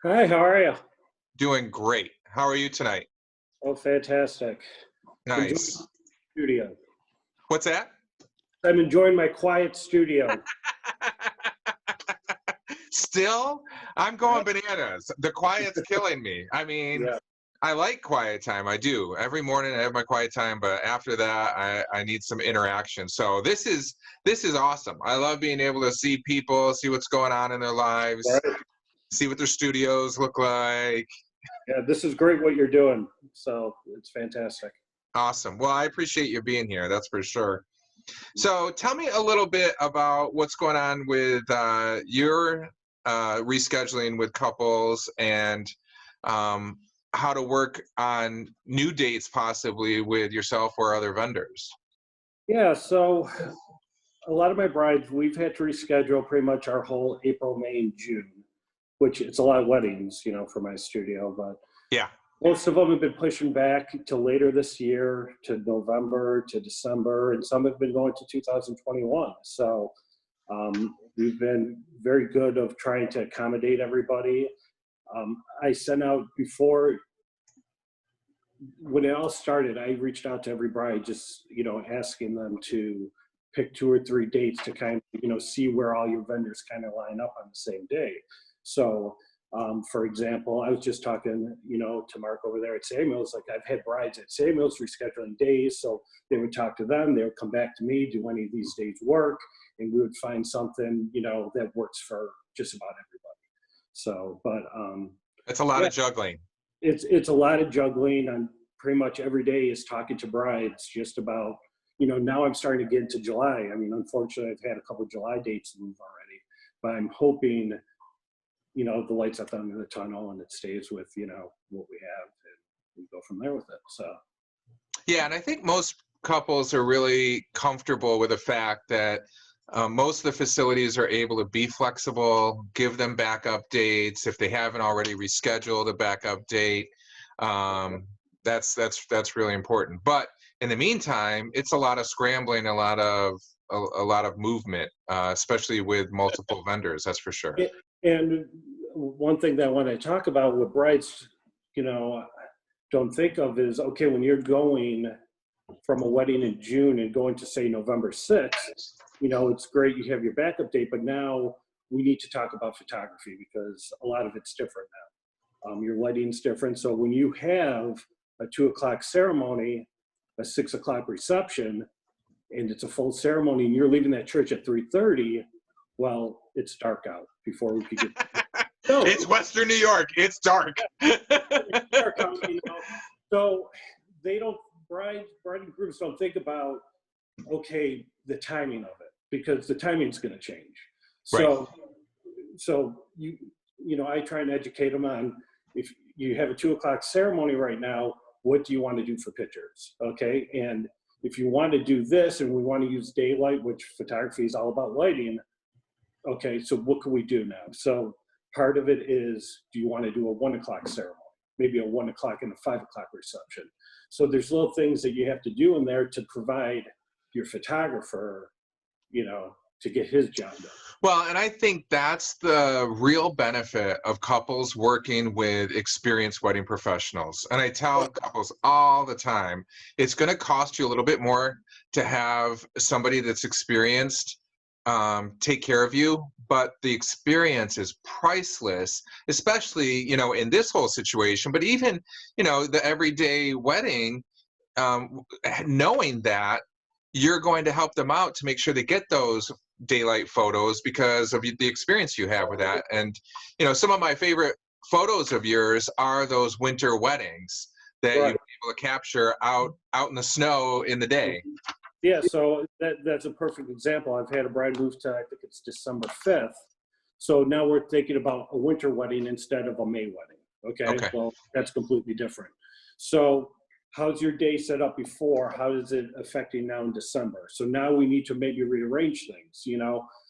Hi, how are you? Doing great. How are you tonight? Oh, fantastic. Enjoying Nice. the studio. What's that? I'm enjoying my quiet studio. Still, I'm Yeah, going bananas. The quiet's killing me. I mean, yeah, I like quiet time. I do. Every morning I have my quiet time, but after that I need some interaction. So this is awesome. I love being able to see people, see what's going on in their lives, right. see what their studios look like. Yeah, this is great what you're doing. So it's fantastic. Awesome. Well, I appreciate you being here. That's for sure. So tell me a little bit about what's going on with your rescheduling with couples and um, how to work on new dates possibly with yourself or other vendors. Yeah, so a lot of my brides, we've had to reschedule pretty much our whole April, May, and June, which it's a lot of weddings, for my studio, but Yeah. most of them have been pushing back to later this year, to November, to December, and some have been going to 2021. So we've been very good of trying to accommodate everybody. I sent out before when it all started. I reached out to every bride, just asking them to pick 2 or 3 dates to kind of see where all your vendors kind of line up on the same day. So, for example, I was just talking, to Mark over there at Samuel's. Like I've had brides at Samuel's rescheduling days, so they would talk to them. They would come back to me. Do any of these days work? And we would find something, that works for just about everybody. So, but It's a lot yeah, of juggling. it's a lot of juggling. I'm pretty much every day is talking to brides just about, now I'm starting to get into July. I mean, unfortunately, I've had a couple of July dates move already, but I'm hoping, the lights at the end of the tunnel and it stays with, what we have, and we go from there with it. So, Yeah, and I think most couples are really comfortable with the fact that most of the facilities are able to be flexible, give them backup dates if they haven't already rescheduled a backup date. Um, that's really important. But in the meantime, it's a lot of scrambling, a lot of movement, especially with multiple vendors. That's for sure. and one thing that I want to talk about with brides, you know, don't think of is okay, when you're going from a wedding in June and going to say November 6th, it's great you have your backup date, but now we need to talk about photography because a lot of it's different now. Your lighting's different. So when you have a 2 o'clock ceremony, a 6 o'clock reception, and it's a full ceremony and you're leaving that church at 3:30, well, it's dark out before we could get no, It's Western New York. It's dark. it's dark out, So they don't bride and grooms don't think about okay, the timing of it, because the timing's going to change. Right. So I try and educate them on, if you have a 2 o'clock ceremony right now, what do you want to do for pictures? Okay. And if you want to do this and we want to use daylight, which photography is all about lighting, okay, so what can we do now? So part of it is, do you want to do a 1 o'clock ceremony? Maybe a 1 o'clock and a 5 o'clock reception. So there's little things that you have to do in there to provide your photographer, to get his job done. Well, and I think that's the real benefit of couples working with experienced wedding professionals. And I tell couples all the time, it's going to cost you a little bit more to have somebody that's experienced take care of you, but the experience is priceless, especially, in this whole situation, but even, the everyday wedding, um, knowing that you're going to help them out to make sure they get those daylight photos because of the experience you have with that. And some of my favorite photos of yours are those winter weddings that you've Right. been able to capture out in the snow in the day. Yeah, so that's a perfect example. I've had a bride move to, I think it's December 5th. So now we're thinking about a winter wedding instead of a May wedding. Okay, Okay. well, that's completely different. So how's your day set up before? How is it affecting now in December? So now we need to maybe rearrange things.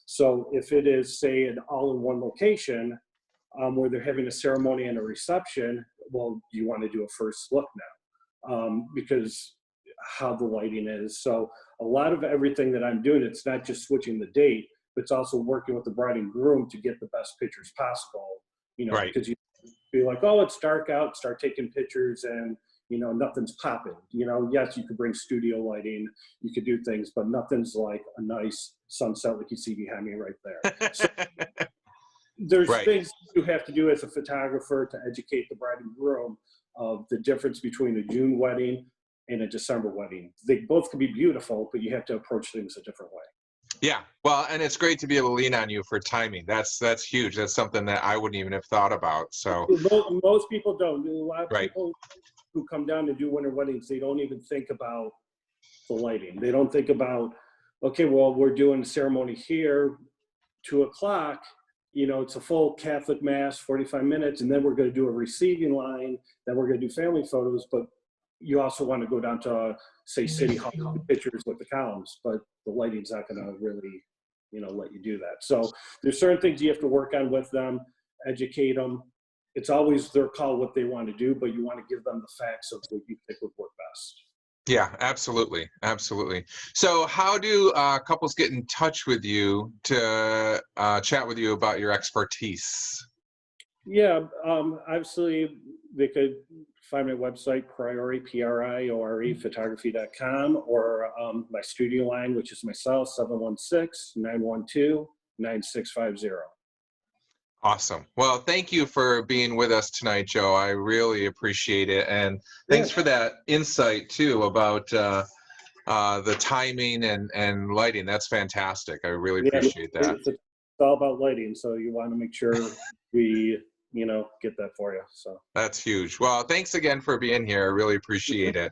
So if it is, say, an all-in-one location, where they're having a ceremony and a reception, well, do you want to do a first look now? Because how the lighting is. So a lot of everything that I'm doing, it's not just switching the date, but it's also working with the bride and groom to get the best pictures possible. Right. Because be like, oh, it's dark out, start taking pictures and, you know, nothing's popping. You know, yes, you could bring studio lighting, you could do things, but nothing's like a nice sunset like you see behind me right there. So there's Right. things you have to do as a photographer to educate the bride and groom of the difference between a June wedding and a December wedding. They both can be beautiful, but you have to approach things a different way. Yeah. Well, and it's great to be able to lean on you for timing. That's huge. That's something that I wouldn't even have thought about. So, Most people don't. A lot of right. people who come down to do winter weddings, they don't even think about the lighting. They don't think about, okay, well, we're doing a ceremony here, 2 o'clock, you know, it's a full Catholic mass, 45 minutes, and then we're going to do a receiving line, then we're going to do family photos, but you also want to go down to, say, City Hall, pictures with the columns, but the lighting's not going to really, you know, let you do that. So there's certain things you have to work on with them, educate them. It's always their call what they want to do, but you want to give them the facts of what you think would work best. Yeah, absolutely. Absolutely. So how do couples get in touch with you to chat with you about your expertise? Yeah, obviously they could find my website, Priore, Priore, photography.com, or my studio line, which is my cell, 716-912-9650. Awesome. Well, thank you for being with us tonight, Joe. I really appreciate it. And Yeah, thanks for that insight too about the timing and lighting. That's fantastic. I really yeah, appreciate that. it's all about lighting, so you want to make sure we, you know, get that for you. So That's huge. Well, thanks again for being here. I really appreciate it.